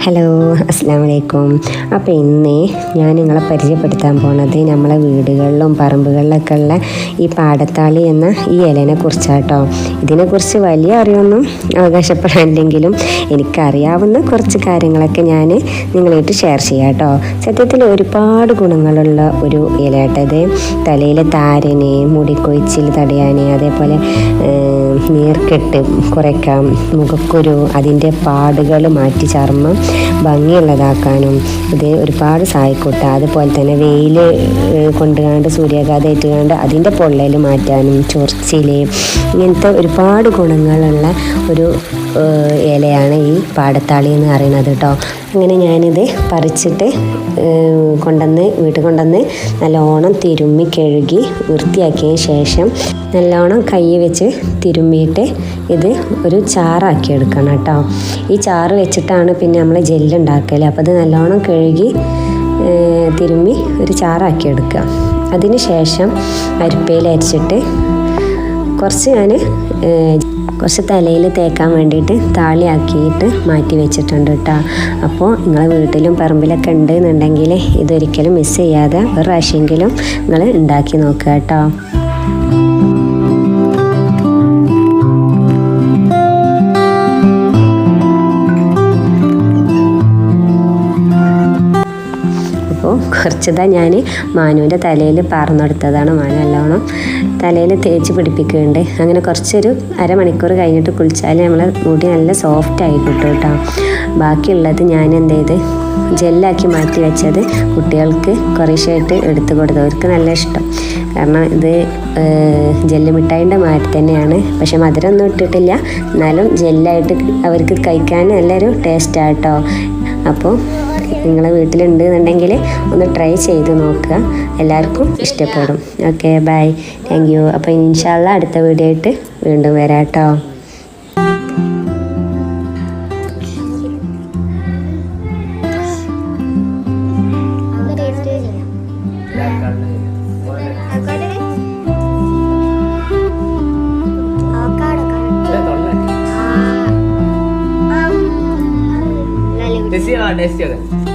Hello, അസ്സലാമു അലൈക്കും. അപ്പോൾ ഇന്ന് ഞാൻ നിങ്ങളെ പരിചയപ്പെടുത്താൻ പോണത് നമ്മളെ വീടുകളിലും പറമ്പുകളിലൊക്കെ ഉള്ള ഈ പാടത്താളി എന്ന ഈ ഇലനെ കുറിച്ചാട്ടോ. ഇതിനെക്കുറിച്ച് വലിയ അറിവൊന്നും അവകാശപ്പെടാനില്ലെങ്കിലും എനിക്കറിയാവുന്ന കുറച്ച് കാര്യങ്ങളൊക്കെ ഞാൻ നിങ്ങളായിട്ട് ഷെയർ ചെയ്യാം കേട്ടോ. സത്യത്തിൽ ഒരുപാട് ഗുണങ്ങളുള്ള ഒരു ഇലയാട്ടത്. തലയിലെ താരന്, മുടിക്കൊഴിച്ചിൽ തടയാൻ, അതേപോലെ നീർക്കെട്ട് കുറയ്ക്കാം, മുഖക്കുരു, അതിൻ്റെ പാടുകൾ മാറ്റി ചർമ്മം ഭംഗിയുള്ളതാക്കാനും ഇത് ഒരുപാട് സഹായിക്കട്ടെ. അതുപോലെ തന്നെ വെയിൽ കൊണ്ടുകാണ്ട് സൂര്യാഘാതം ഏറ്റുകാണ്ട് അതിൻ്റെ പൊള്ളൽ മാറ്റാനും, ചൊറിച്ചിൽ, ഇങ്ങനത്തെ ഒരുപാട് ഗുണങ്ങളുള്ള ഒരു ഇലയാണ് ഈ പാടത്താളി എന്ന് പറയുന്നത് കേട്ടോ. അങ്ങനെ ഞാനിത് പറിച്ചിട്ട് വീട്ടിൽ കൊണ്ടുവന്ന് നല്ലോണം തിരുമ്മി കഴുകി വൃത്തിയാക്കിയ ശേഷം നല്ലോണം കൈ വെച്ച് തിരുമ്മിയിട്ട് ഇത് ഒരു ചാറാക്കി എടുക്കണം കേട്ടോ. ഈ ചാറ് വെച്ചിട്ടാണ് പിന്നെ നമ്മൾ ജെല്ലുണ്ടാക്കൽ. അപ്പോൾ അത് നല്ലോണം കഴുകി തിരുമ്മി ഒരു ചാറാക്കി എടുക്കുക. അതിന് ശേഷം അരിപ്പയിൽ അരിച്ചിട്ട് കുറച്ച് തലയിൽ തേക്കാൻ വേണ്ടിയിട്ട് താളിയാക്കിയിട്ട് മാറ്റി വെച്ചിട്ടുണ്ട് കേട്ടോ. അപ്പോൾ നിങ്ങളെ വീട്ടിലും പറമ്പിലൊക്കെ ഉണ്ട് എന്നുണ്ടെങ്കിൽ ഇതൊരിക്കലും മിസ് ചെയ്യാതെ ഒരു പ്രാവശ്യമെങ്കിലും നിങ്ങൾ ഉണ്ടാക്കി നോക്കുക കേട്ടോ. അപ്പോൾ കുറച്ചതാ ഞാൻ മാനുവിൻ്റെ തലയിൽ പറന്നെടുത്തതാണ്. മാനു നല്ലോണം തലയിൽ തേച്ച് പിടിപ്പിക്കുന്നുണ്ട്. അങ്ങനെ കുറച്ചൊരു അരമണിക്കൂർ കഴിഞ്ഞിട്ട് കുളിച്ചാൽ നമ്മളെ മുടി നല്ല സോഫ്റ്റ് ആയി കിട്ടും കേട്ടോ. ബാക്കിയുള്ളത് ഞാൻ എന്ത് ചെയ്ത് ജെല്ലാക്കി മാറ്റി വെച്ചത് കുട്ടികൾക്ക് കുറേശ്ശായിട്ട് എടുത്തു കൊടുത്തു. അവർക്ക് നല്ല ഇഷ്ടം. കാരണം ഇത് ജെല്ല് മിഠായിൻ്റെ മാതിരി തന്നെയാണ്, പക്ഷെ മധുരമൊന്നും ഇട്ടിട്ടില്ല. എന്നാലും ജെല്ലായിട്ട് അവർക്ക് കഴിക്കാൻ നല്ലൊരു ടേസ്റ്റാണ് കേട്ടോ. അപ്പോൾ നിങ്ങളെ വീട്ടിലുണ്ട് എന്നുണ്ടെങ്കിൽ ഒന്ന് ട്രൈ ചെയ്ത് നോക്കുക, എല്ലാവർക്കും ഇഷ്ടപ്പെടും. Okay, bye, thank you. അപ്പോൾ ഇൻഷാ അല്ലാഹ് അടുത്ത വീഡിയോ ആയിട്ട് വീണ്ടും വരാം കേട്ടോ. ടെസ്റ്റ് ചെയ്യാം.